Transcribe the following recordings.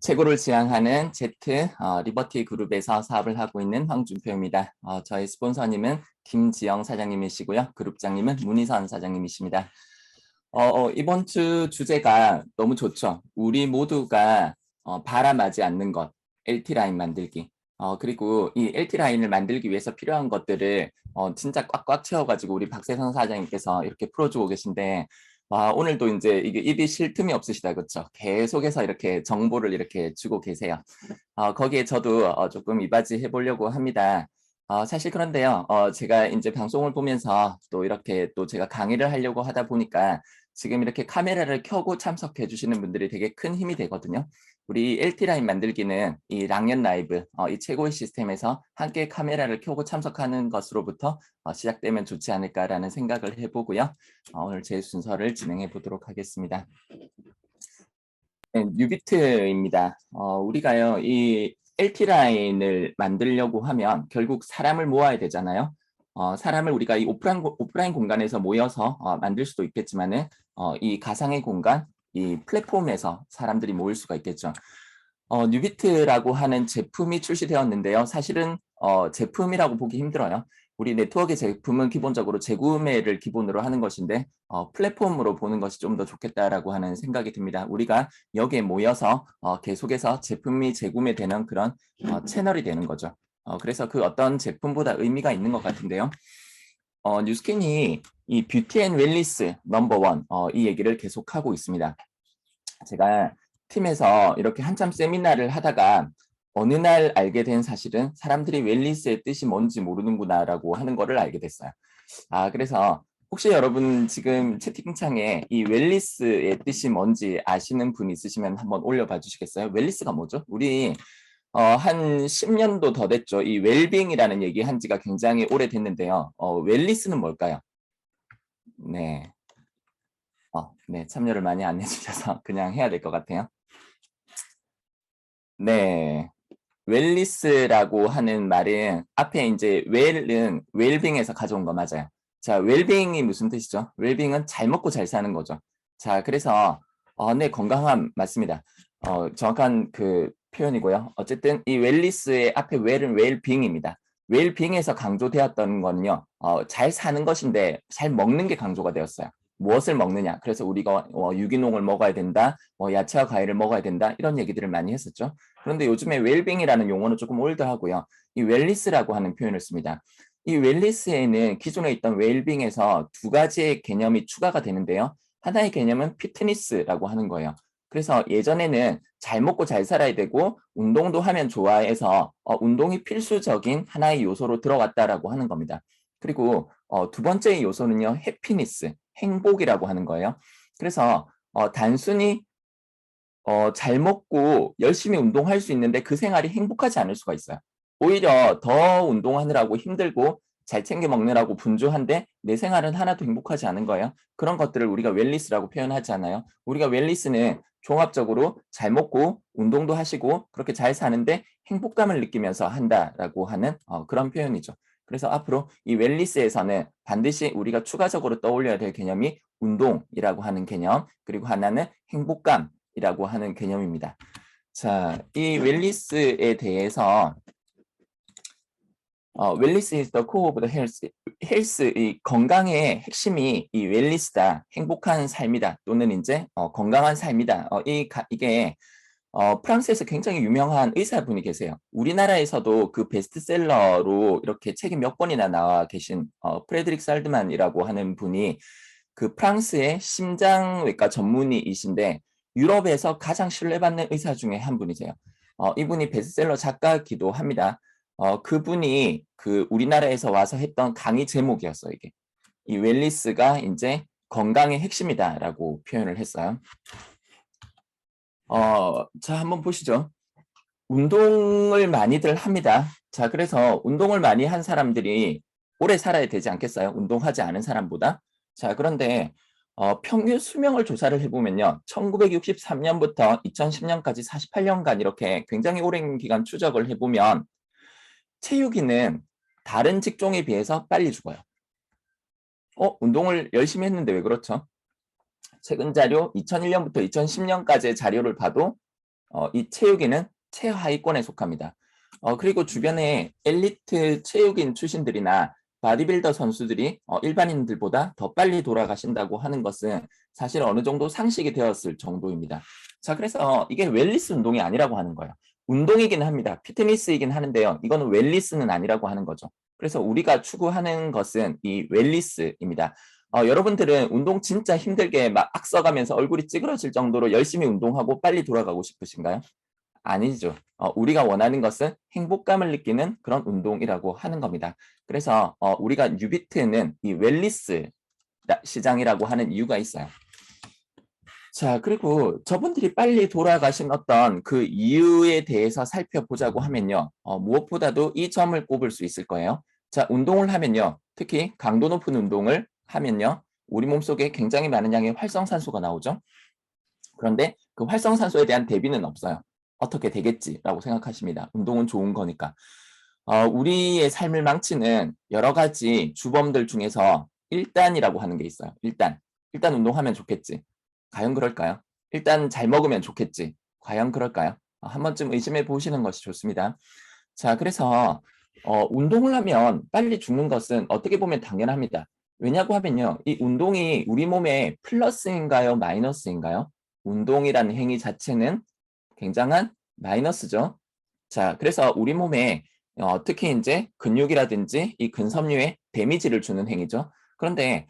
최고를 지향하는 제트 리버티 그룹에서 사업을 하고 있는 황준표입니다. 저희 스폰서님은 김지영 사장님이시고요. 그룹장님은 문희선 사장님이십니다. 이번 주 주제가 너무 좋죠. 우리 모두가 바람하지 않는 것, LT라인 만들기. 그리고 이 LT라인을 만들기 위해서 필요한 것들을 진짜 꽉꽉 채워가지고 우리 박세성 사장님께서 이렇게 풀어주고 계신데 오늘도 이제 이게 입이 쉴 틈이 없으시다, 그렇죠? 계속해서 이렇게 정보를 이렇게 주고 계세요. 거기에 저도 조금 이바지 해보려고 합니다. 사실 그런데요, 제가 이제 방송을 보면서 또 이렇게 또 제가 강의를 하려고 하다 보니까 지금 이렇게 카메라를 켜고 참석해 주시는 분들이 되게 큰 힘이 되거든요. 우리 LT라인 만들기는 이 랑연 라이브, 이 최고의 시스템에서 함께 카메라를 켜고 참석하는 것으로부터 시작되면 좋지 않을까라는 생각을 해보고요. 오늘 제 순서를 진행해 보도록 하겠습니다. 네, 뉴비트입니다. 우리가요, 이 LT라인을 만들려고 하면 결국 사람을 모아야 되잖아요. 사람을 우리가 이 오프라인 공간에서 모여서 만들 수도 있겠지만은 이 가상의 공간, 이 플랫폼에서 사람들이 모일 수가 있겠죠. 뉴비트라고 하는 제품이 출시되었는데요. 사실은 제품이라고 보기 힘들어요. 우리 네트워크의 제품은 기본적으로 재구매를 기본으로 하는 것인데 플랫폼으로 보는 것이 좀 더 좋겠다라고 하는 생각이 듭니다. 우리가 여기에 모여서 계속해서 제품이 재구매되는 그런 채널이 되는 거죠. 그래서 그 어떤 제품보다 의미가 있는 것 같은데요. 뉴스킨이 이 뷰티 앤 웰니스 넘버 1 이 얘기를 계속하고 있습니다. 제가 팀에서 이렇게 한참 세미나를 하다가 어느 날 알게 된 사실은 사람들이 웰니스의 뜻이 뭔지 모르는구나라고 하는 거를 알게 됐어요. 그래서 혹시 여러분 지금 채팅창에 이 웰니스의 뜻이 뭔지 아시는 분 있으시면 한번 올려봐 주시겠어요? 웰니스가 뭐죠? 우리 한 10년도 더 됐죠. 이 웰빙이라는 얘기 한 지가 굉장히 오래됐는데요. 웰니스는 뭘까요? 네. 네, 참여를 많이 안 해주셔서 그냥 해야 될 것 같아요. 네. 웰리스라고 하는 말은 앞에 이제 웰은 웰빙에서 가져온 거 맞아요. 자, 웰빙이 무슨 뜻이죠? 웰빙은 잘 먹고 잘 사는 거죠. 자, 그래서 네, 건강함 맞습니다. 정확한 그 표현이고요. 어쨌든 이 웰리스의 앞에 웰은 웰빙입니다. 웰빙에서 강조되었던 거는요. 잘 사는 것인데 잘 먹는 게 강조가 되었어요. 무엇을 먹느냐. 그래서 우리가 유기농을 먹어야 된다. 야채와 과일을 먹어야 된다. 이런 얘기들을 많이 했었죠. 그런데 요즘에 웰빙이라는 용어는 조금 올드하고요. 이 웰리스라고 하는 표현을 씁니다. 이 웰리스에는 기존에 있던 웰빙에서 두 가지의 개념이 추가가 되는데요. 하나의 개념은 피트니스라고 하는 거예요. 그래서 예전에는 잘 먹고 잘 살아야 되고 운동도 하면 좋아해서 운동이 필수적인 하나의 요소로 들어왔다라고 하는 겁니다. 그리고 두 번째 요소는요. 해피니스, 행복이라고 하는 거예요. 그래서 단순히 잘 먹고 열심히 운동할 수 있는데 그 생활이 행복하지 않을 수가 있어요. 오히려 더 운동하느라고 힘들고 잘 챙겨 먹느라고 분주한데 내 생활은 하나도 행복하지 않은 거예요. 그런 것들을 우리가 웰니스라고 표현하잖아요. 우리가 웰니스는 종합적으로 잘 먹고 운동도 하시고 그렇게 잘 사는데 행복감을 느끼면서 한다라고 하는 그런 표현이죠. 그래서 앞으로 이 웰니스에서는 반드시 우리가 추가적으로 떠올려야 될 개념이 운동이라고 하는 개념, 그리고 하나는 행복감, 이라고 하는 개념입니다. 자, 이 웰니스에 대해서 웰니스 is the core of the health. 헬스, 이 건강의 핵심이 이 웰니스다, 행복한 삶이다, 또는 이제 건강한 삶이다. 이게 프랑스에서 굉장히 유명한 의사분이 계세요. 우리나라에서도 그 베스트셀러로 이렇게 책이 몇 권이나 나와 계신 프레드릭 살드만이라고 하는 분이 그 프랑스의 심장외과 전문의이신데 유럽에서 가장 신뢰받는 의사 중에 한 분이세요. 이분이 베스트셀러 작가기도 합니다. 그분이 그 우리나라에서 와서 했던 강의 제목이었어요, 이게. 이 웰니스가 이제 건강의 핵심이다라고 표현을 했어요. 자, 한번 보시죠. 운동을 많이들 합니다. 자, 그래서 운동을 많이 한 사람들이 오래 살아야 되지 않겠어요? 운동하지 않은 사람보다. 자, 그런데 평균 수명을 조사를 해보면요. 1963년부터 2010년까지 48년간 이렇게 굉장히 오랜 기간 추적을 해보면 체육인은 다른 직종에 비해서 빨리 죽어요. 운동을 열심히 했는데 왜 그렇죠? 최근 자료 2001년부터 2010년까지의 자료를 봐도 이 체육인은 최하위권에 속합니다. 그리고 주변에 엘리트 체육인 출신들이나 바디빌더 선수들이 일반인들보다 더 빨리 돌아가신다고 하는 것은 사실 어느 정도 상식이 되었을 정도입니다. 자, 그래서 이게 웰리스 운동이 아니라고 하는 거예요. 운동이긴 합니다. 피트니스이긴 하는데요. 이거는 웰리스는 아니라고 하는 거죠. 그래서 우리가 추구하는 것은 이 웰리스입니다. 여러분들은 운동 진짜 힘들게 막 악써가면서 얼굴이 찌그러질 정도로 열심히 운동하고 빨리 돌아가고 싶으신가요? 아니죠. 우리가 원하는 것은 행복감을 느끼는 그런 운동이라고 하는 겁니다. 그래서 우리가 뉴비트는 이 웰리스 시장이라고 하는 이유가 있어요. 자, 그리고 저분들이 빨리 돌아가신 어떤 그 이유에 대해서 살펴보자고 하면요. 무엇보다도 이 점을 꼽을 수 있을 거예요. 자, 운동을 하면요. 특히 강도 높은 운동을 하면요. 우리 몸속에 굉장히 많은 양의 활성산소가 나오죠. 그런데 그 활성산소에 대한 대비는 없어요. 어떻게 되겠지라고 생각하십니다. 운동은 좋은 거니까. 우리의 삶을 망치는 여러 가지 주범들 중에서 1단이라고 하는 게 있어요. 1단. 일단 운동하면 좋겠지. 과연 그럴까요? 일단 잘 먹으면 좋겠지. 과연 그럴까요? 한 번쯤 의심해 보시는 것이 좋습니다. 자, 그래서 운동을 하면 빨리 죽는 것은 어떻게 보면 당연합니다. 왜냐고 하면요. 이 운동이 우리 몸에 플러스인가요? 마이너스인가요? 운동이라는 행위 자체는 굉장한 마이너스죠. 자, 그래서 우리 몸에 특히 이제 근육이라든지 이 근섬유에 데미지를 주는 행위죠. 그런데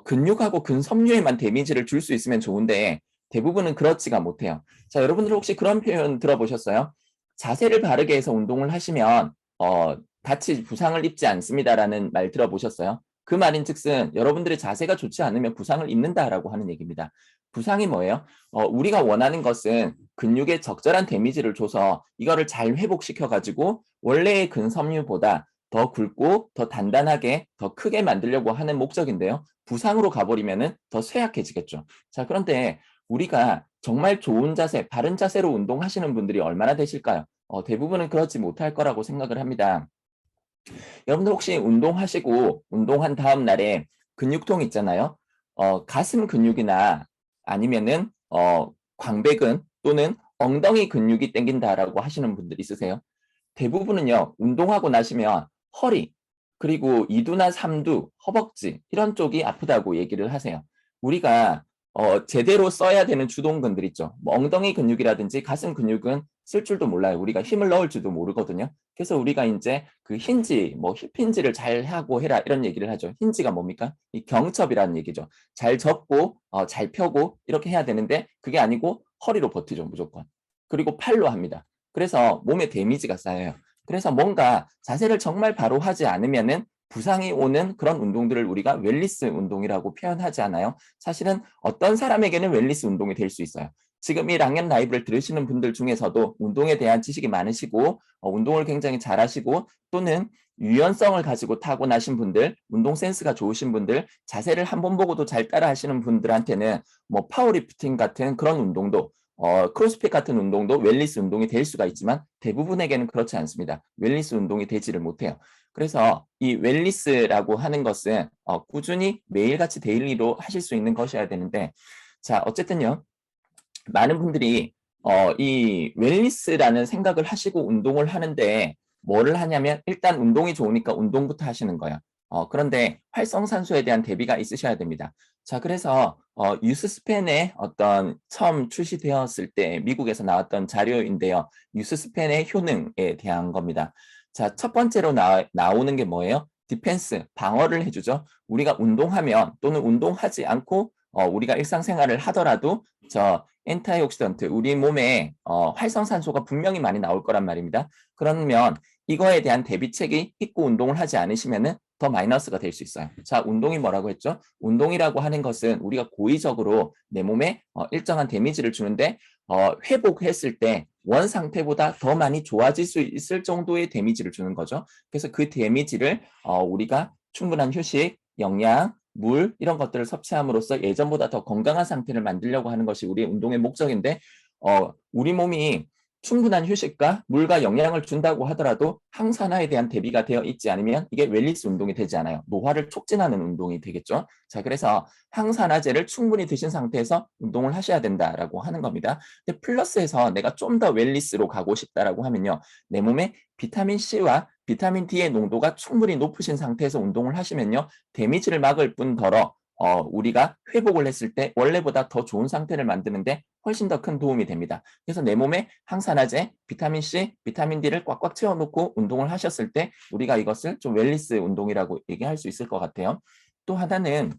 근육하고 근섬유에만 데미지를 줄 수 있으면 좋은데 대부분은 그렇지가 못해요. 자, 여러분들 혹시 그런 표현 들어보셨어요? 자세를 바르게 해서 운동을 하시면 다치 부상을 입지 않습니다라는 말 들어보셨어요? 그 말인즉슨 여러분들의 자세가 좋지 않으면 부상을 입는다라고 하는 얘기입니다. 부상이 뭐예요? 우리가 원하는 것은 근육에 적절한 데미지를 줘서 이거를 잘 회복시켜가지고 원래의 근섬유보다 더 굵고 더 단단하게 더 크게 만들려고 하는 목적인데요. 부상으로 가버리면은 더 쇠약해지겠죠. 자, 그런데 우리가 정말 좋은 자세, 바른 자세로 운동하시는 분들이 얼마나 되실까요? 대부분은 그렇지 못할 거라고 생각을 합니다. 여러분들 혹시 운동하시고 운동한 다음 날에 근육통 있잖아요. 가슴 근육이나 아니면은 광배근 또는 엉덩이 근육이 땡긴다라고 하시는 분들 있으세요? 대부분은요. 운동하고 나시면 허리 그리고 2두나 3두, 허벅지 이런 쪽이 아프다고 얘기를 하세요. 우리가 제대로 써야 되는 주동근들 있죠. 뭐 엉덩이 근육이라든지 가슴 근육은 쓸 줄도 몰라요. 우리가 힘을 넣을 줄도 모르거든요. 그래서 우리가 이제 그 힌지, 뭐 힙힌지를 잘 하고 해라 이런 얘기를 하죠. 힌지가 뭡니까? 이 경첩이라는 얘기죠. 잘 접고 잘 펴고 이렇게 해야 되는데 그게 아니고 허리로 버티죠 무조건. 그리고 팔로 합니다. 그래서 몸에 데미지가 쌓여요. 그래서 뭔가 자세를 정말 바로 하지 않으면은 부상이 오는 그런 운동들을 우리가 웰리스 운동이라고 표현하지 않아요. 사실은 어떤 사람에게는 웰리스 운동이 될 수 있어요. 지금 이 랑앤 라이브를 들으시는 분들 중에서도 운동에 대한 지식이 많으시고 운동을 굉장히 잘하시고 또는 유연성을 가지고 타고나신 분들, 운동 센스가 좋으신 분들, 자세를 한 번 보고도 잘 따라 하시는 분들한테는 뭐 파워리프팅 같은 그런 운동도 크로스핏 같은 운동도 웰리스 운동이 될 수가 있지만 대부분에게는 그렇지 않습니다. 웰리스 운동이 되지를 못해요. 그래서 이 웰리스라고 하는 것은 꾸준히 매일같이 데일리로 하실 수 있는 것이어야 되는데 자 어쨌든요. 많은 분들이 이 웰니스라는 생각을 하시고 운동을 하는데 뭐를 하냐면 일단 운동이 좋으니까 운동부터 하시는 거예요. 그런데 활성산소에 대한 대비가 있으셔야 됩니다. 자, 그래서 뉴스스펜에 어떤 처음 출시되었을 때 미국에서 나왔던 자료인데요. 뉴스스펜의 효능에 대한 겁니다. 자, 첫 번째로 나오는 게 뭐예요? 디펜스, 방어를 해주죠. 우리가 운동하면 또는 운동하지 않고 우리가 일상생활을 하더라도 저 엔타이옥시던트 우리 몸에 활성산소가 분명히 많이 나올 거란 말입니다. 그러면 이거에 대한 대비책이 있고 운동을 하지 않으시면은 더 마이너스가 될 수 있어요. 자, 운동이 뭐라고 했죠? 운동이라고 하는 것은 우리가 고의적으로 내 몸에 일정한 데미지를 주는데 회복했을 때 원 상태보다 더 많이 좋아질 수 있을 정도의 데미지를 주는 거죠. 그래서 그 데미지를 우리가 충분한 휴식, 영양, 물 이런 것들을 섭취함으로써 예전보다 더 건강한 상태를 만들려고 하는 것이 우리의 운동의 목적인데 우리 몸이 충분한 휴식과 물과 영양을 준다고 하더라도 항산화에 대한 대비가 되어 있지 않으면 이게 웰니스 운동이 되지 않아요. 노화를 촉진하는 운동이 되겠죠. 자, 그래서 항산화제를 충분히 드신 상태에서 운동을 하셔야 된다라고 하는 겁니다. 근데 플러스해서 내가 좀 더 웰니스로 가고 싶다라고 하면요. 내 몸에 비타민 C와 비타민 D의 농도가 충분히 높으신 상태에서 운동을 하시면요. 데미지를 막을 뿐더러 우리가 회복을 했을 때 원래보다 더 좋은 상태를 만드는데 훨씬 더 큰 도움이 됩니다. 그래서 내 몸에 항산화제, 비타민 C, 비타민 D를 꽉꽉 채워놓고 운동을 하셨을 때 우리가 이것을 좀 웰니스 운동이라고 얘기할 수 있을 것 같아요. 또 하나는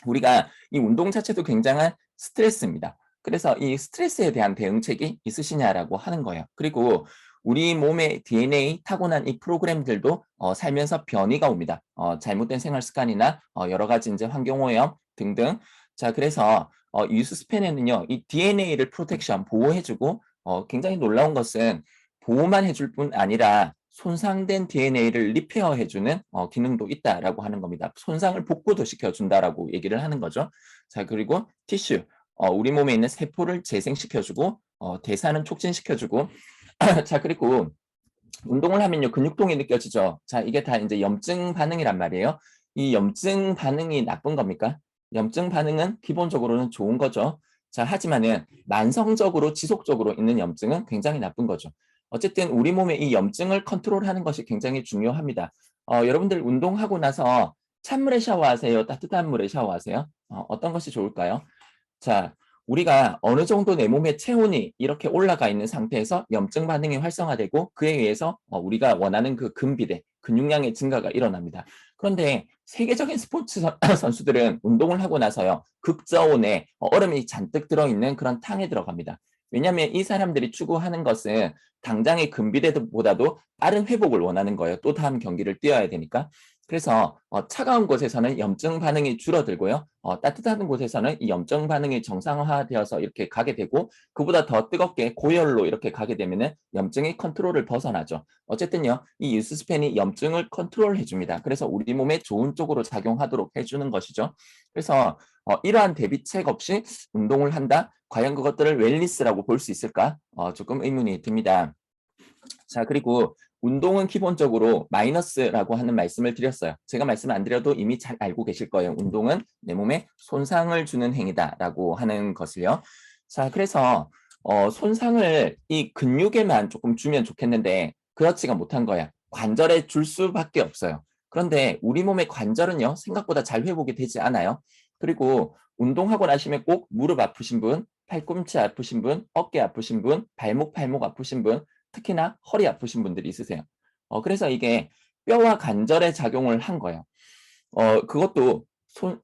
우리가 이 운동 자체도 굉장한 스트레스입니다. 그래서 이 스트레스에 대한 대응책이 있으시냐라고 하는 거예요. 그리고 우리 몸의 DNA 타고난 이 프로그램들도 살면서 변이가 옵니다. 잘못된 생활 습관이나 여러 가지 이제 환경오염 등등. 자, 그래서 유스스펜에는요, 이 DNA를 프로텍션 보호해주고 굉장히 놀라운 것은 보호만 해줄 뿐 아니라 손상된 DNA를 리페어해주는 기능도 있다라고 하는 겁니다. 손상을 복구도 시켜준다라고 얘기를 하는 거죠. 자, 그리고 티슈, 우리 몸에 있는 세포를 재생시켜주고 대사는 촉진시켜주고 자, 그리고 운동을 하면요 근육통이 느껴지죠. 자, 이게 다 이제 염증 반응이란 말이에요. 이 염증 반응이 나쁜 겁니까? 염증 반응은 기본적으로는 좋은 거죠. 자, 하지만은 만성적으로 지속적으로 있는 염증은 굉장히 나쁜 거죠. 어쨌든 우리 몸의 이 염증을 컨트롤하는 것이 굉장히 중요합니다. 여러분들 운동하고 나서 찬물에 샤워하세요? 따뜻한 물에 샤워하세요? 어떤 것이 좋을까요? 자, 우리가 어느 정도 내 몸의 체온이 이렇게 올라가 있는 상태에서 염증 반응이 활성화되고 그에 의해서 우리가 원하는 그 근비대, 근육량의 증가가 일어납니다. 그런데 세계적인 스포츠 선수들은 운동을 하고 나서요, 극저온에 얼음이 잔뜩 들어있는 그런 탕에 들어갑니다. 왜냐하면 이 사람들이 추구하는 것은 당장의 근비대보다도 빠른 회복을 원하는 거예요. 또 다음 경기를 뛰어야 되니까. 그래서 차가운 곳에서는 염증 반응이 줄어들고요. 따뜻한 곳에서는 이 염증 반응이 정상화되어서 이렇게 가게 되고 그보다 더 뜨겁게 고열로 이렇게 가게 되면은 염증이 컨트롤을 벗어나죠. 어쨌든요. 이 유스스펜이 염증을 컨트롤해 줍니다. 그래서 우리 몸에 좋은 쪽으로 작용하도록 해주는 것이죠. 그래서 이러한 대비책 없이 운동을 한다? 과연 그것들을 웰니스라고 볼 수 있을까? 조금 의문이 듭니다. 자, 그리고 운동은 기본적으로 마이너스라고 하는 말씀을 드렸어요. 제가 말씀 안 드려도 이미 잘 알고 계실 거예요. 운동은 내 몸에 손상을 주는 행위다라고 하는 것을요. 자, 그래서 손상을 이 근육에만 조금 주면 좋겠는데 그렇지가 못한 거야. 관절에 줄 수밖에 없어요. 그런데 우리 몸의 관절은요, 생각보다 잘 회복이 되지 않아요. 그리고 운동하고 나시면 꼭 무릎 아프신 분, 팔꿈치 아프신 분, 어깨 아프신 분, 발목 아프신 분, 특히나 허리 아프신 분들이 있으세요. 그래서 이게 뼈와 관절에 작용을 한 거예요. 그것도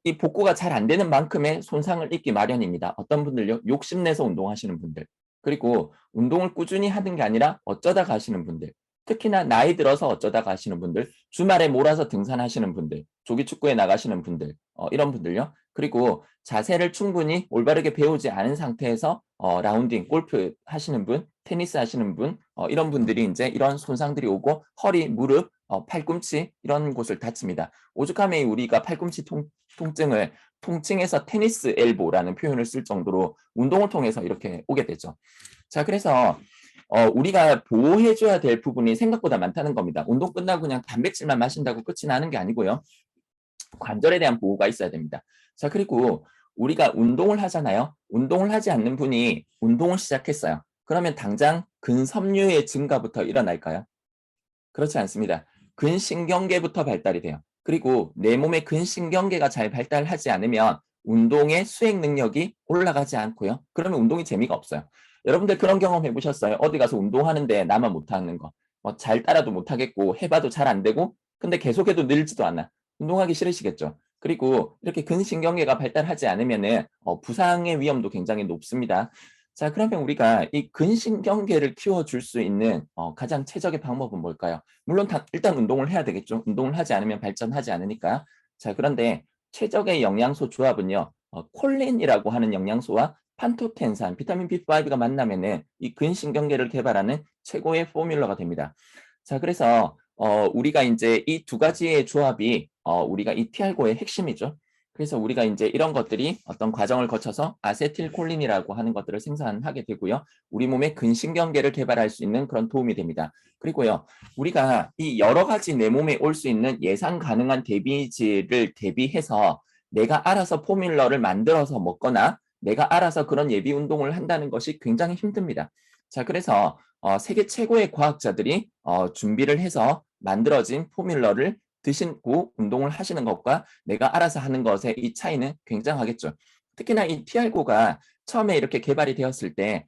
이 복구가 잘 안 되는 만큼의 손상을 입기 마련입니다. 어떤 분들요, 욕심내서 운동하시는 분들, 그리고 운동을 꾸준히 하는 게 아니라 어쩌다가 하시는 분들, 특히나 나이 들어서 어쩌다가 하시는 분들, 주말에 몰아서 등산하시는 분들, 조기축구에 나가시는 분들, 이런 분들요. 그리고 자세를 충분히 올바르게 배우지 않은 상태에서 라운딩, 골프 하시는 분, 테니스 하시는 분, 이런 분들이 이제 이런 손상들이 오고 허리, 무릎, 팔꿈치 이런 곳을 다칩니다. 오죽하면 우리가 팔꿈치 통증을 통칭해서 테니스 엘보라는 표현을 쓸 정도로 운동을 통해서 이렇게 오게 되죠. 자, 그래서 우리가 보호해줘야 될 부분이 생각보다 많다는 겁니다. 운동 끝나고 그냥 단백질만 마신다고 끝이 나는 게 아니고요. 관절에 대한 보호가 있어야 됩니다. 자, 그리고 우리가 운동을 하잖아요. 운동을 하지 않는 분이 운동을 시작했어요. 그러면 당장 근섬유의 증가부터 일어날까요? 그렇지 않습니다. 근신경계부터 발달이 돼요. 그리고 내 몸의 근신경계가 잘 발달하지 않으면 운동의 수행 능력이 올라가지 않고요. 그러면 운동이 재미가 없어요. 여러분들 그런 경험 해보셨어요? 어디 가서 운동하는데 나만 못하는 거. 잘 따라도 못하겠고 해봐도 잘 안 되고 근데 계속해도 늘지도 않아. 운동하기 싫으시겠죠. 그리고 이렇게 근신경계가 발달하지 않으면 부상의 위험도 굉장히 높습니다. 자, 그러면 우리가 이 근신경계를 키워줄 수 있는 가장 최적의 방법은 뭘까요? 물론 일단 운동을 해야 되겠죠. 운동을 하지 않으면 발전하지 않으니까. 자, 그런데 최적의 영양소 조합은요. 콜린이라고 하는 영양소와 판토텐산, 비타민 B5가 만나면은 이 근신경계를 개발하는 최고의 포뮬러가 됩니다. 자, 그래서 우리가 이제 이 두 가지의 조합이 우리가 이 티알고의 핵심이죠. 그래서 우리가 이제 이런 것들이 어떤 과정을 거쳐서 아세틸콜린이라고 하는 것들을 생산하게 되고요. 우리 몸의 근신경계를 개발할 수 있는 그런 도움이 됩니다. 그리고요, 우리가 이 여러 가지 내 몸에 올 수 있는 예상 가능한 대비질을 대비해서 내가 알아서 포뮬러를 만들어서 먹거나 내가 알아서 그런 예비 운동을 한다는 것이 굉장히 힘듭니다. 자, 그래서 세계 최고의 과학자들이 준비를 해서 만들어진 포뮬러를 드시고 운동을 하시는 것과 내가 알아서 하는 것의 이 차이는 굉장하겠죠. 특히나 이 TR고가 처음에 이렇게 개발이 되었을 때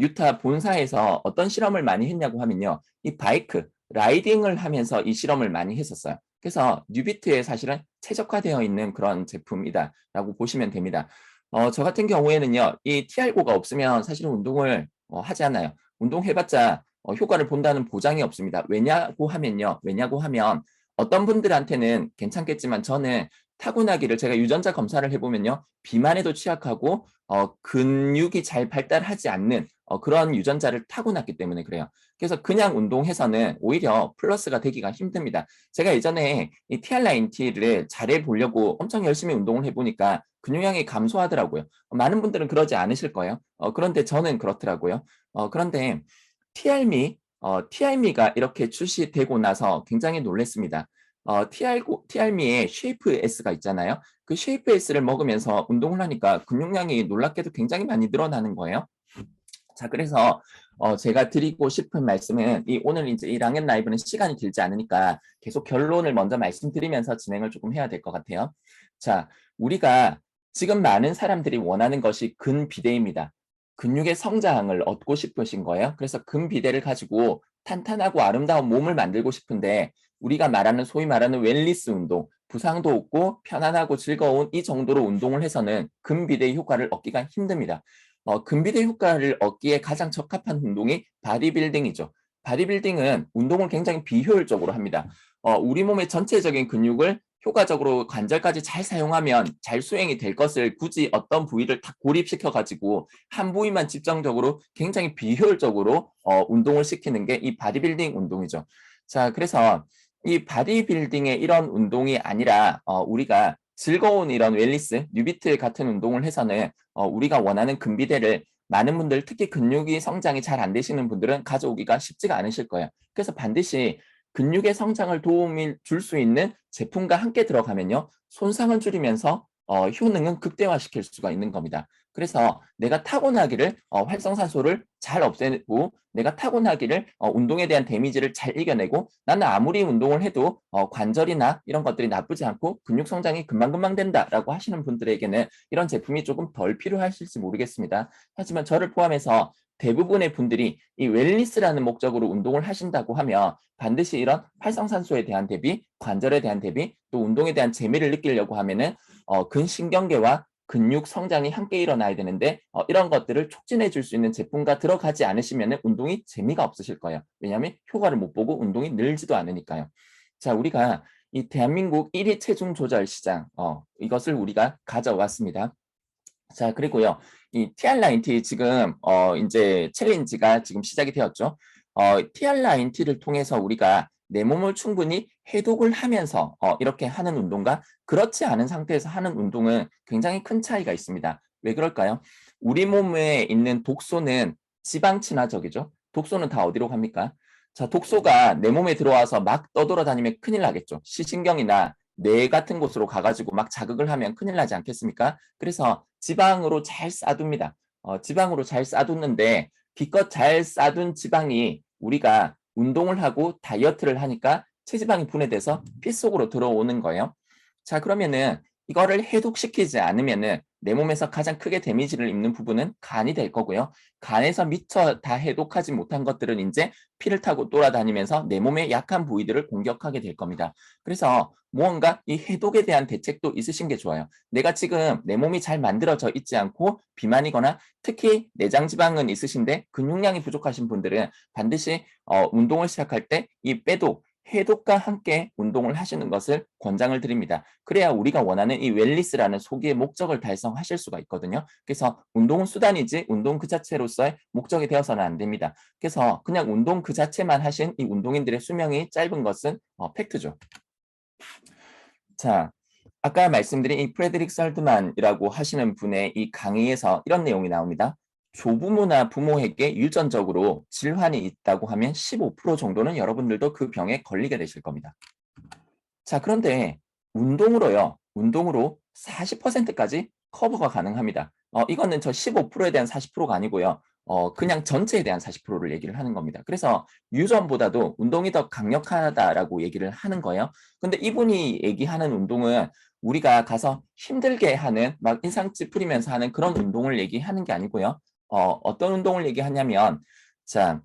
유타 본사에서 어떤 실험을 많이 했냐고 하면요. 이 바이크, 라이딩을 하면서 이 실험을 많이 했었어요. 그래서 뉴비트에 사실은 최적화되어 있는 그런 제품이다라고 보시면 됩니다. 저 같은 경우에는요. 이 TR고가 없으면 사실은 운동을 하지 않아요. 운동해봤자 효과를 본다는 보장이 없습니다. 왜냐고 하면 어떤 분들한테는 괜찮겠지만 저는 타고나기를 제가 유전자 검사를 해보면요. 비만에도 취약하고 근육이 잘 발달하지 않는 그런 유전자를 타고났기 때문에 그래요. 그래서 그냥 운동해서는 오히려 플러스가 되기가 힘듭니다. 제가 예전에 이 TR90를 잘해보려고 엄청 열심히 운동을 해보니까 근육량이 감소하더라고요. 많은 분들은 그러지 않으실 거예요. 그런데 저는 그렇더라고요. 그런데 TRM가 이렇게 출시되고 나서 굉장히 놀랐습니다. TRM의 쉐이프 S가 있잖아요. 그 쉐이프 S를 먹으면서 운동을 하니까 근육량이 놀랍게도 굉장히 많이 늘어나는 거예요. 자, 그래서 제가 드리고 싶은 말씀은 오늘 이제 이 랑앤 라이브는 시간이 길지 않으니까 계속 결론을 먼저 말씀드리면서 진행을 조금 해야 될 것 같아요. 자, 우리가 지금 많은 사람들이 원하는 것이 근비대입니다. 근육의 성장을 얻고 싶으신 거예요. 그래서 근비대를 가지고 탄탄하고 아름다운 몸을 만들고 싶은데 우리가 소위 말하는 웰니스 운동, 부상도 없고 편안하고 즐거운 이 정도로 운동을 해서는 근비대의 효과를 얻기가 힘듭니다. 근비대 효과를 얻기에 가장 적합한 운동이 바디빌딩이죠. 바디빌딩은 운동을 굉장히 비효율적으로 합니다. 우리 몸의 전체적인 근육을 효과적으로 관절까지 잘 사용하면 잘 수행이 될 것을 굳이 어떤 부위를 다 고립시켜 가지고 한 부위만 집중적으로 굉장히 비효율적으로 운동을 시키는 게 이 바디빌딩 운동이죠. 자, 그래서 이 바디빌딩의 이런 운동이 아니라 우리가 즐거운 이런 웰니스, 뉴비트 같은 운동을 해서는 우리가 원하는 근비대를 많은 분들, 특히 근육이 성장이 잘 안 되시는 분들은 가져오기가 쉽지가 않으실 거예요. 그래서 반드시 근육의 성장을 도움을 줄 수 있는 제품과 함께 들어가면요. 손상은 줄이면서 효능은 극대화시킬 수가 있는 겁니다. 그래서 내가 타고나기를 활성산소를 잘 없애고 내가 타고나기를 운동에 대한 데미지를 잘 이겨내고 나는 아무리 운동을 해도 관절이나 이런 것들이 나쁘지 않고 근육 성장이 금방금방 된다라고 하시는 분들에게는 이런 제품이 조금 덜 필요하실지 모르겠습니다. 하지만 저를 포함해서 대부분의 분들이 이 웰니스라는 목적으로 운동을 하신다고 하면 반드시 이런 활성산소에 대한 대비, 관절에 대한 대비, 또 운동에 대한 재미를 느끼려고 하면은 근신경계와 근육 성장이 함께 일어나야 되는데 이런 것들을 촉진해 줄 수 있는 제품과 들어가지 않으시면 운동이 재미가 없으실 거예요. 왜냐하면 효과를 못 보고 운동이 늘지도 않으니까요. 자, 우리가 이 대한민국 1위 체중 조절 시장 이것을 우리가 가져왔습니다. 자, 그리고요. 이 TR90 지금 이제 챌린지가 지금 시작이 되었죠. TR90를 통해서 우리가 내 몸을 충분히 해독을 하면서 이렇게 하는 운동과 그렇지 않은 상태에서 하는 운동은 굉장히 큰 차이가 있습니다. 왜 그럴까요? 우리 몸에 있는 독소는 지방 친화적이죠. 독소는 다 어디로 갑니까? 자, 독소가 내 몸에 들어와서 막 떠돌아다니면 큰일 나겠죠. 시신경이나 뇌 같은 곳으로 가가지고 막 자극을 하면 큰일 나지 않겠습니까? 그래서 지방으로 잘 싸둡니다. 지방으로 잘 싸뒀는데 기껏 잘 싸둔 지방이 우리가 운동을 하고 다이어트를 하니까 체지방이 분해돼서 피 속으로 들어오는 거예요. 자, 그러면은 이거를 해독시키지 않으면은 내 몸에서 가장 크게 데미지를 입는 부분은 간이 될 거고요. 간에서 미처 다 해독하지 못한 것들은 이제 피를 타고 돌아다니면서 내 몸의 약한 부위들을 공격하게 될 겁니다. 그래서 무언가 이 해독에 대한 대책도 있으신 게 좋아요. 내가 지금 내 몸이 잘 만들어져 있지 않고 비만이거나 특히 내장 지방은 있으신데 근육량이 부족하신 분들은 반드시 운동을 시작할 때 이 빼독 해독과 함께 운동을 하시는 것을 권장을 드립니다. 그래야 우리가 원하는 이 웰니스라는 소기의 목적을 달성하실 수가 있거든요. 그래서 운동은 수단이지 운동 그 자체로서의 목적이 되어서는 안 됩니다. 그래서 그냥 운동 그 자체만 하신 이 운동인들의 수명이 짧은 것은 팩트죠. 자, 아까 말씀드린 이 프레드릭 설드만이라고 하시는 분의 이 강의에서 이런 내용이 나옵니다. 조부모나 부모에게 유전적으로 질환이 있다고 하면 15% 정도는 여러분들도 그 병에 걸리게 되실 겁니다. 자, 그런데 운동으로 40%까지 커버가 가능합니다. 이거는 저 15%에 대한 40%가 아니고요. 그냥 전체에 대한 40%를 얘기를 하는 겁니다. 그래서 유전보다도 운동이 더 강력하다라고 얘기를 하는 거예요. 근데 이분이 얘기하는 운동은 우리가 가서 힘들게 하는 막 인상 찌푸리면서 하는 그런 운동을 얘기하는 게 아니고요. 어떤 운동을 얘기하냐면 자,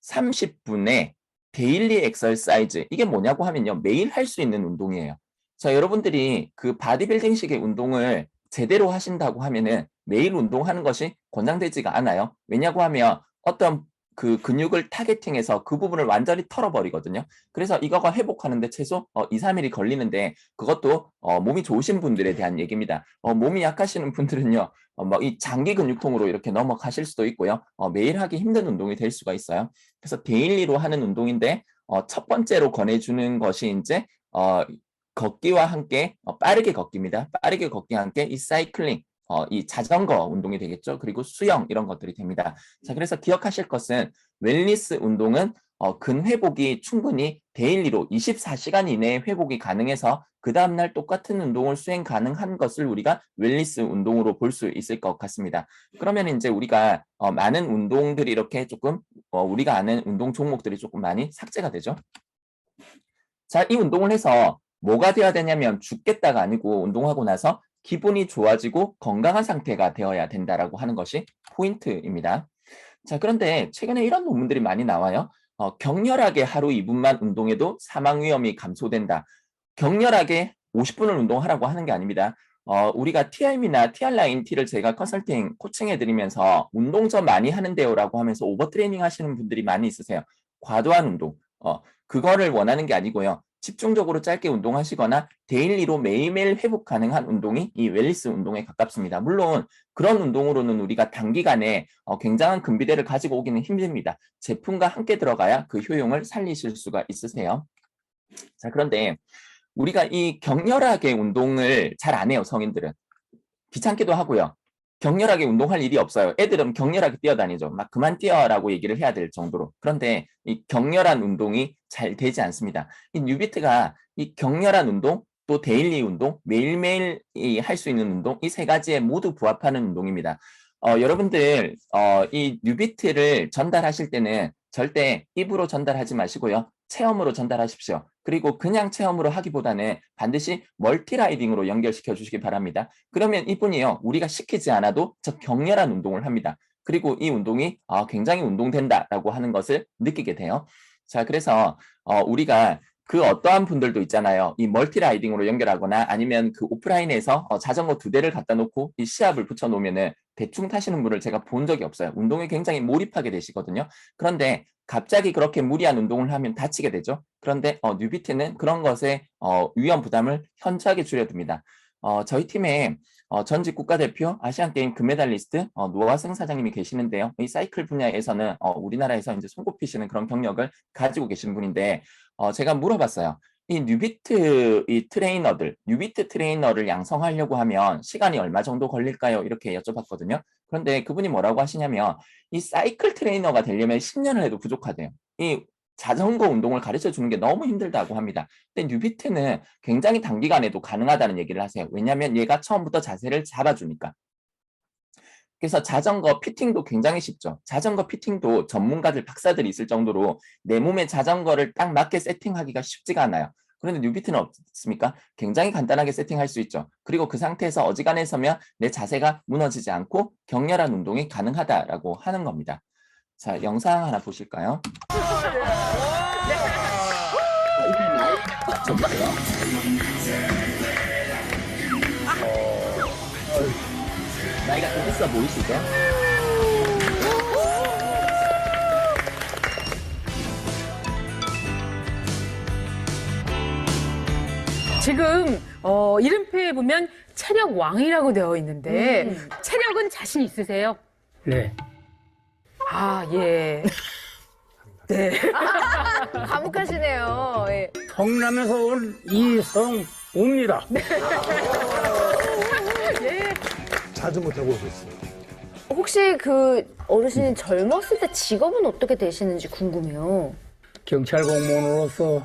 30분에 데일리 엑서사이즈 이게 뭐냐고 하면요. 매일 할 수 있는 운동이에요. 자, 여러분들이 그 바디빌딩식의 운동을 제대로 하신다고 하면은 매일 운동하는 것이 권장되지가 않아요. 왜냐고 하면 어떤 그 근육을 타겟팅해서 그 부분을 완전히 털어버리거든요. 그래서 이거가 회복하는데 최소 2, 3일이 걸리는데 그것도 몸이 좋으신 분들에 대한 얘기입니다. 몸이 약하시는 분들은요. 뭐 이 장기 근육통으로 이렇게 넘어가실 수도 있고요. 매일 하기 힘든 운동이 될 수가 있어요. 그래서 데일리로 하는 운동인데 첫 번째로 권해주는 것이 이제 걷기와 함께 빠르게 걷기입니다. 빠르게 걷기와 함께 이 사이클링, 이 자전거 운동이 되겠죠. 그리고 수영 이런 것들이 됩니다. 자, 그래서 기억하실 것은 웰니스 운동은 근회복이 충분히 데일리로 24시간 이내에 회복이 가능해서 그 다음날 똑같은 운동을 수행 가능한 것을 우리가 웰니스 운동으로 볼 수 있을 것 같습니다. 그러면 이제 우리가 많은 운동들이 이렇게 조금 우리가 아는 운동 종목들이 조금 많이 삭제가 되죠. 자, 이 운동을 해서 뭐가 되어야 되냐면 죽겠다가 아니고 운동하고 나서 기분이 좋아지고 건강한 상태가 되어야 된다라고 하는 것이 포인트입니다. 자, 그런데 최근에 이런 논문들이 많이 나와요. 격렬하게 하루 2분만 운동해도 사망 위험이 감소된다. 격렬하게 50분을 운동하라고 하는 게 아닙니다. 우리가 TRM이나 TR9T를 제가 컨설팅, 코칭해드리면서 운동 좀 많이 하는데요라고 하면서 오버트레이닝 하시는 분들이 많이 있으세요. 과도한 운동. 그거를 원하는 게 아니고요. 집중적으로 짧게 운동하시거나 데일리로 매일매일 회복 가능한 운동이 이 웰니스 운동에 가깝습니다. 물론 그런 운동으로는 우리가 단기간에 굉장한 근비대를 가지고 오기는 힘듭니다. 제품과 함께 들어가야 그 효용을 살리실 수가 있으세요. 자, 그런데 우리가 이 격렬하게 운동을 잘 안 해요, 성인들은. 귀찮기도 하고요. 격렬하게 운동할 일이 없어요. 애들은 격렬하게 뛰어다니죠. 막 그만 뛰어라고 얘기를 해야 될 정도로. 그런데 이 격렬한 운동이 잘 되지 않습니다. 이 뉴비트가 이 격렬한 운동, 또 데일리 운동, 매일매일 할 수 있는 운동, 이 세 가지에 모두 부합하는 운동입니다. 여러분들 이 뉴비트를 전달하실 때는 절대 입으로 전달하지 마시고요. 체험으로 전달하십시오. 그리고 그냥 체험으로 하기보다는 반드시 멀티라이딩으로 연결시켜 주시기 바랍니다. 그러면 이분이요. 우리가 시키지 않아도 저 격렬한 운동을 합니다. 그리고 이 운동이 굉장히 운동된다라고 하는 것을 느끼게 돼요. 자, 그래서 우리가 그 어떠한 분들도 있잖아요. 이 멀티라이딩으로 연결하거나 아니면 그 오프라인에서 자전거 2대를 갖다 놓고 이 시합을 붙여 놓으면은 대충 타시는 분을 제가 본 적이 없어요. 운동에 굉장히 몰입하게 되시거든요. 그런데 갑자기 그렇게 무리한 운동을 하면 다치게 되죠. 그런데 뉴비트는 그런 것에 위험 부담을 현저하게 줄여줍니다. 저희 팀에 전직 국가대표 아시안게임 금메달리스트 노화승 사장님이 계시는데요. 이 사이클 분야에서는 우리나라에서 이제 손꼽히시는 그런 경력을 가지고 계신 분인데 제가 물어봤어요. 이 뉴비트 트레이너를 양성하려고 하면 시간이 얼마 정도 걸릴까요? 이렇게 여쭤봤거든요. 그런데 그분이 뭐라고 하시냐면 이 사이클 트레이너가 되려면 10년을 해도 부족하대요. 이 자전거 운동을 가르쳐 주는 게 너무 힘들다고 합니다. 근데 뉴비트는 굉장히 단기간에도 가능하다는 얘기를 하세요. 왜냐하면 얘가 처음부터 자세를 잡아주니까. 그래서 자전거 피팅도 굉장히 쉽죠. 자전거 피팅도 전문가들, 박사들이 있을 정도로 내 몸에 자전거를 딱 맞게 세팅하기가 쉽지가 않아요. 그런데 뉴비트는 없습니까? 굉장히 간단하게 세팅할 수 있죠. 그리고 그 상태에서 어지간해 서면 내 자세가 무너지지 않고 격렬한 운동이 가능하다라고 하는 겁니다. 자, 영상 하나 보실까요? 이분 나이가 맞춰보세요. 나이가 좀 있어 보이시죠? 지금 이름표에 보면 체력 왕이라고 되어 있는데 체력은 자신 있으세요? 네. 아, 예. 네. 감옥하시네요. 예. 성남에서 온 이성 옵니다. 예. 자전거 타고 오셨어요. 혹시 그 어르신이 젊었을 때 직업은 어떻게 되시는지 궁금해요. 경찰 공무원으로서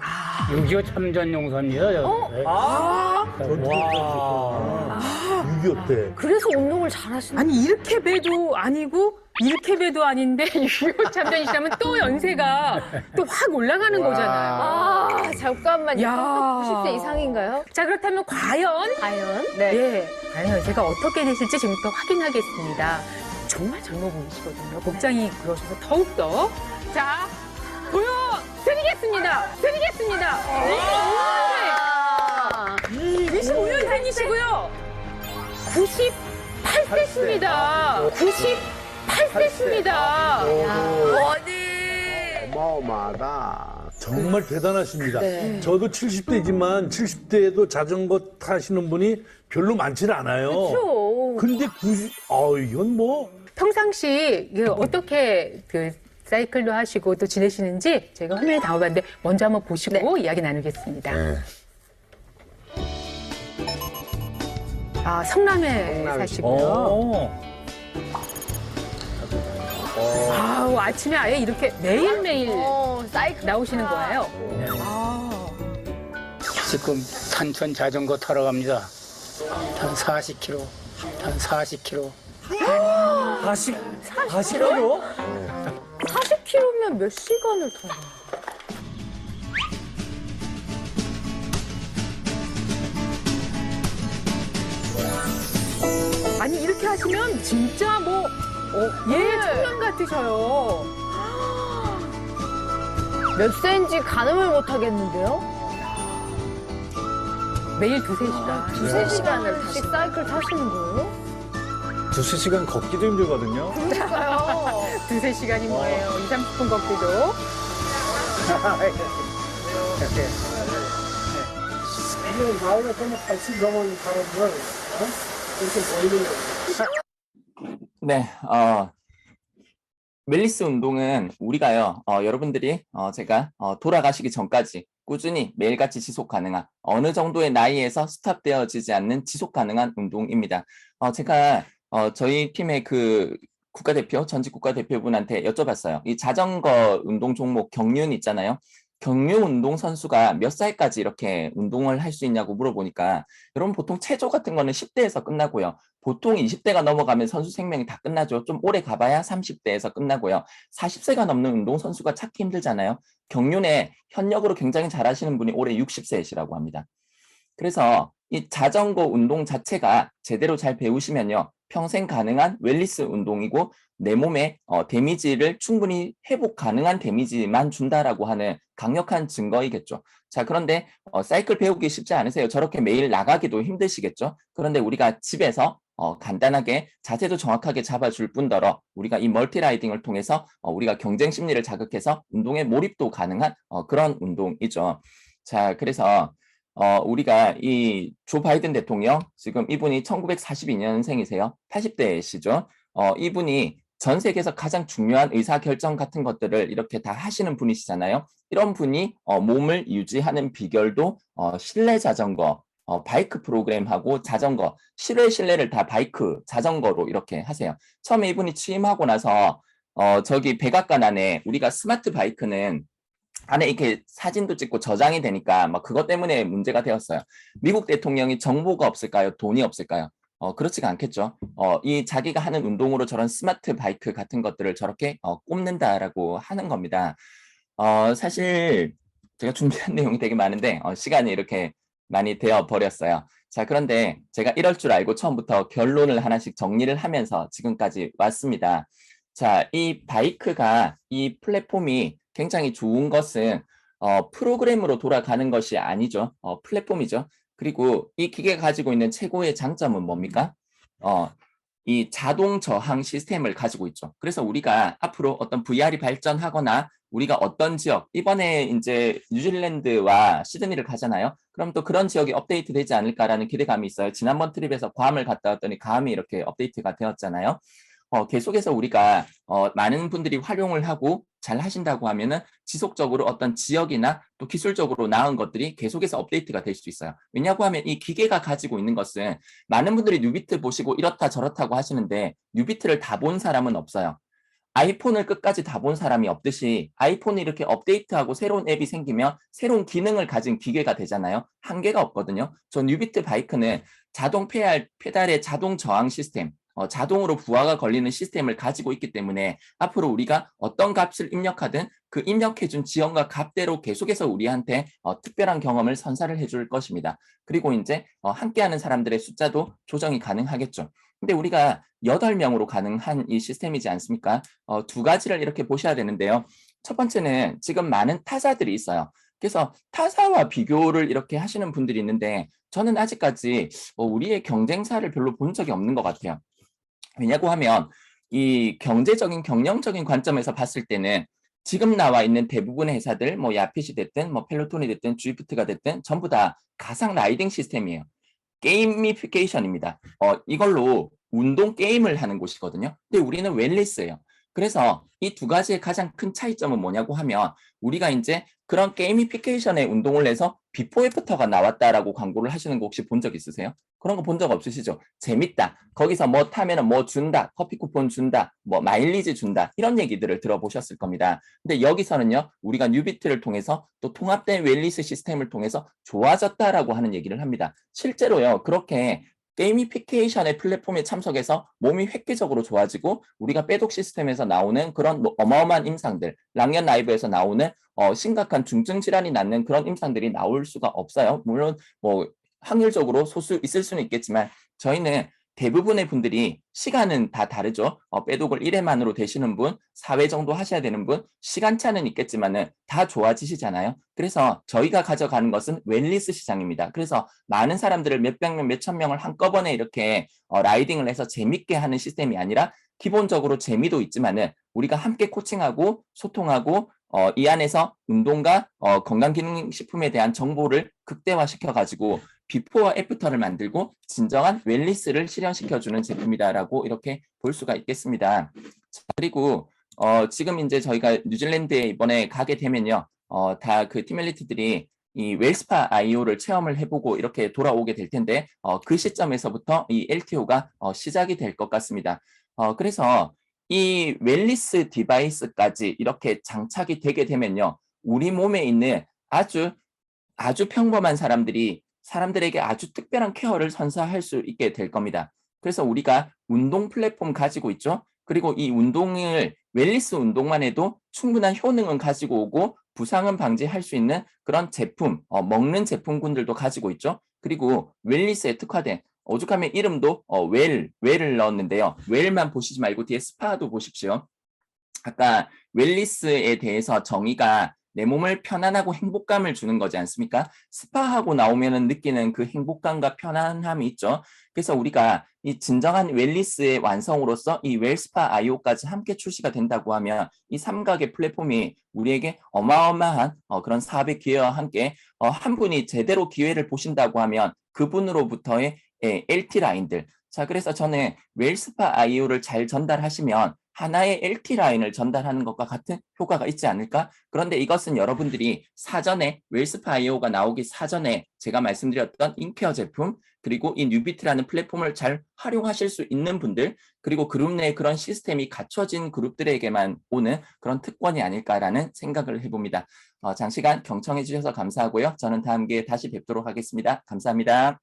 6.25 참전용사입니다. 와. 6.25 때. 그래서 운동을 잘하시는 아니 이렇게 배도 아니고 이렇게 배도 아닌데 6.25 참전이시라면 또 연세가 또 확 올라가는 거잖아요. 아, 잠깐만요. 야. 90세 이상인가요? 자 그렇다면 과연 과연? 예, 과연 연세가 어떻게 되실지 지금부터 확인하겠습니다. 정말 젊어 보이시거든요. 복장이 그러셔서 더욱더. 자, 보여드리겠습니다. 드리겠습니다. 25년생이시고요. 98세십니다. 98세십니다. 어마어마하다. 정말 대단하십니다. 네. 저도 70대지만 70대에도 자전거 타시는 분이 별로 많지는 않아요. 그렇죠. 근데 90, 이건 뭐. 평상시 어떻게 그 사이클도 하시고 또 지내시는지 저희가 화면에 담아봤는데 먼저 한번 보시고 이야기 나누겠습니다. 아, 성남에 사시고요. 아우, 아침에 아예 이렇게 매일매일 사이클 나오시는 거예요. 아, 지금 산천 자전거 타러 갑니다. 한 40km. 한 40km. 40kg? 40km면 몇 시간을 타요? 아니 이렇게 하시면 진짜 뭐 청년 같으셔요. 몇 세인지 가늠을 못 하겠는데요? 매일 두세 시간. 두세 시간씩 사이클 타시는 거예요? 두세 시간 걷기도 힘들거든요. 그러니까요. 두세 시간이 뭐예요? 2, 30분 걷기도. 네, 웰니스 운동은 우리가요, 여러분들이 제가 돌아가시기 전까지 꾸준히 매일같이 지속 가능한 어느 정도의 나이에서 스탑되어지지 않는 지속 가능한 운동입니다. 제가 저희 팀의 그 국가대표, 전직 국가대표분한테 여쭤봤어요. 이 자전거 운동 종목 경륜 있잖아요. 경륜 운동 선수가 몇 살까지 이렇게 운동을 할 수 있냐고 물어보니까 여러분 보통 체조 같은 거는 10대에서 끝나고요. 보통 20대가 넘어가면 선수 생명이 다 끝나죠. 좀 오래 가봐야 30대에서 끝나고요. 40세가 넘는 운동 선수가 찾기 힘들잖아요. 경륜에 현역으로 굉장히 잘하시는 분이 올해 60세이시라고 합니다. 그래서 이 자전거 운동 자체가 제대로 잘 배우시면요. 평생 가능한 웰니스 운동이고 내 몸에 데미지를 충분히 회복 가능한 데미지만 준다라고 하는 강력한 증거이겠죠. 자, 그런데 사이클 배우기 쉽지 않으세요. 저렇게 매일 나가기도 힘드시겠죠. 그런데 우리가 집에서 간단하게 자세도 정확하게 잡아줄 뿐더러 우리가 이 멀티라이딩을 통해서 우리가 경쟁 심리를 자극해서 운동에 몰입도 가능한 그런 운동이죠. 자, 그래서 우리가 이 조 바이든 대통령, 지금 이분이 1942년생이세요. 80대시죠. 이분이 전 세계에서 가장 중요한 의사결정 같은 것들을 이렇게 다 하시는 분이시잖아요. 이런 분이 몸을 유지하는 비결도 실내 자전거, 바이크 프로그램하고 자전거, 실외를 다 바이크, 자전거로 이렇게 하세요. 처음에 이분이 취임하고 나서 저기 백악관 안에 우리가 스마트 바이크는 안에 이렇게 사진도 찍고 저장이 되니까 막 그것 때문에 문제가 되었어요. 미국 대통령이 정보가 없을까요? 돈이 없을까요? 그렇지가 않겠죠. 이 자기가 하는 운동으로 저런 스마트 바이크 같은 것들을 저렇게 꼽는다라고 하는 겁니다. 사실 제가 준비한 내용이 되게 많은데 시간이 이렇게 많이 되어 버렸어요. 자, 그런데 제가 이럴 줄 알고 처음부터 결론을 하나씩 정리를 하면서 지금까지 왔습니다. 자, 이 바이크가 이 플랫폼이 굉장히 좋은 것은 프로그램으로 돌아가는 것이 아니죠. 플랫폼이죠. 그리고 이 기계가 가지고 있는 최고의 장점은 뭡니까? 이 자동 저항 시스템을 가지고 있죠. 그래서 우리가 앞으로 어떤 VR이 발전하거나 우리가 어떤 지역, 이번에 이제 뉴질랜드와 시드니를 가잖아요. 그럼 또 그런 지역이 업데이트 되지 않을까라는 기대감이 있어요. 지난번 트립에서 괌을 갔다 왔더니 괌이 이렇게 업데이트가 되었잖아요. 계속해서 우리가 많은 분들이 활용을 하고 잘 하신다고 하면은 지속적으로 어떤 지역이나 또 기술적으로 나은 것들이 계속해서 업데이트가 될 수 있어요. 왜냐고 하면 이 기계가 가지고 있는 것은 많은 분들이 뉴비트 보시고 이렇다 저렇다고 하시는데 뉴비트를 다 본 사람은 없어요. 아이폰을 끝까지 다 본 사람이 없듯이 아이폰이 이렇게 업데이트하고 새로운 앱이 생기면 새로운 기능을 가진 기계가 되잖아요. 한계가 없거든요. 저 뉴비트 바이크는 자동 페달의 자동 저항 시스템, 자동으로 부하가 걸리는 시스템을 가지고 있기 때문에 앞으로 우리가 어떤 값을 입력하든 그 입력해준 지형과 값대로 계속해서 우리한테 특별한 경험을 선사를 해줄 것입니다. 그리고 이제 함께하는 사람들의 숫자도 조정이 가능하겠죠. 근데 우리가 8명으로 가능한 이 시스템이지 않습니까? 두 가지를 이렇게 보셔야 되는데요. 첫 번째는 지금 많은 타사들이 있어요. 그래서 타사와 비교를 이렇게 하시는 분들이 있는데 저는 아직까지 우리의 경쟁사를 별로 본 적이 없는 것 같아요. 왜냐고 하면 이 경제적인 경영적인 관점에서 봤을 때는 지금 나와 있는 대부분의 회사들 뭐 야핏이 됐든 뭐 펠로톤이 됐든 주이프트가 됐든 전부 다 가상 라이딩 시스템이에요. 게이미피케이션입니다. 이걸로 운동 게임을 하는 곳이거든요. 근데 우리는 웰니스예요. 그래서 이 두 가지의 가장 큰 차이점은 뭐냐고 하면 우리가 이제 그런 게이미피케이션의 운동을 해서 비포 애프터가 나왔다라고 광고를 하시는 거 혹시 본 적 있으세요? 그런 거 본 적 없으시죠? 재밌다. 거기서 뭐 타면은 뭐 준다. 커피 쿠폰 준다. 뭐 마일리지 준다. 이런 얘기들을 들어보셨을 겁니다. 근데 여기서는요. 우리가 뉴비트를 통해서 또 통합된 웰니스 시스템을 통해서 좋아졌다라고 하는 얘기를 합니다. 실제로요. 그렇게 게이미피케이션의 플랫폼에 참석해서 몸이 획기적으로 좋아지고 우리가 빼독 시스템에서 나오는 그런 어마어마한 임상들, 랑연 라이브에서 나오는 심각한 중증 질환이 낫는 그런 임상들이 나올 수가 없어요. 물론 뭐 확률적으로 소수 있을 수는 있겠지만 저희는 대부분의 분들이 시간은 다 다르죠. 빼독을 1회만으로 되시는 분, 4회 정도 하셔야 되는 분, 시간차는 있겠지만은 다 좋아지시잖아요. 그래서 저희가 가져가는 것은 웰니스 시장입니다. 그래서 많은 사람들을 몇백 명, 몇천 명을 한꺼번에 이렇게 라이딩을 해서 재밌게 하는 시스템이 아니라 기본적으로 재미도 있지만은 우리가 함께 코칭하고 소통하고 이 안에서 운동과 건강기능식품에 대한 정보를 극대화시켜가지고 비포와 애프터를 만들고 진정한 웰니스를 실현시켜주는 제품이다라고 이렇게 볼 수가 있겠습니다. 자, 그리고 지금 이제 저희가 뉴질랜드에 이번에 가게 되면요, 다 그 팀엘리트들이 이 웰스파 IO를 체험을 해보고 이렇게 돌아오게 될 텐데 그 시점에서부터 이 LTO가 시작이 될 것 같습니다. 그래서 이 웰니스 디바이스까지 이렇게 장착이 되게 되면요, 우리 몸에 있는 아주 평범한 사람들에게 아주 특별한 케어를 선사할 수 있게 될 겁니다. 그래서 우리가 운동 플랫폼 가지고 있죠. 그리고 이 운동을 웰니스 운동만 해도 충분한 효능은 가지고 오고 부상은 방지할 수 있는 그런 제품, 먹는 제품군들도 가지고 있죠. 그리고 웰니스에 특화된 오죽하면 이름도 웰을 넣었는데요. 웰만 보시지 말고 뒤에 스파도 보십시오. 아까 웰니스에 대해서 정의가 내 몸을 편안하고 행복감을 주는 거지 않습니까? 스파하고 나오면 느끼는 그 행복감과 편안함이 있죠. 그래서 우리가 이 진정한 웰니스의 완성으로서 이 웰스파 IO까지 함께 출시가 된다고 하면 이 삼각의 플랫폼이 우리에게 어마어마한 그런 사업의 기회와 함께 한 분이 제대로 기회를 보신다고 하면 그분으로부터의 LT 라인들. 자, 그래서 저는 웰스파 IO를 잘 전달하시면 하나의 LT 라인을 전달하는 것과 같은 효과가 있지 않을까? 그런데 이것은 여러분들이 사전에 웰스파 IO가 나오기 사전에 제가 말씀드렸던 인케어 제품 그리고 이 뉴비트라는 플랫폼을 잘 활용하실 수 있는 분들 그리고 그룹 내에 그런 시스템이 갖춰진 그룹들에게만 오는 그런 특권이 아닐까라는 생각을 해봅니다. 장시간 경청해 주셔서 감사하고요. 저는 다음 기회에 다시 뵙도록 하겠습니다. 감사합니다.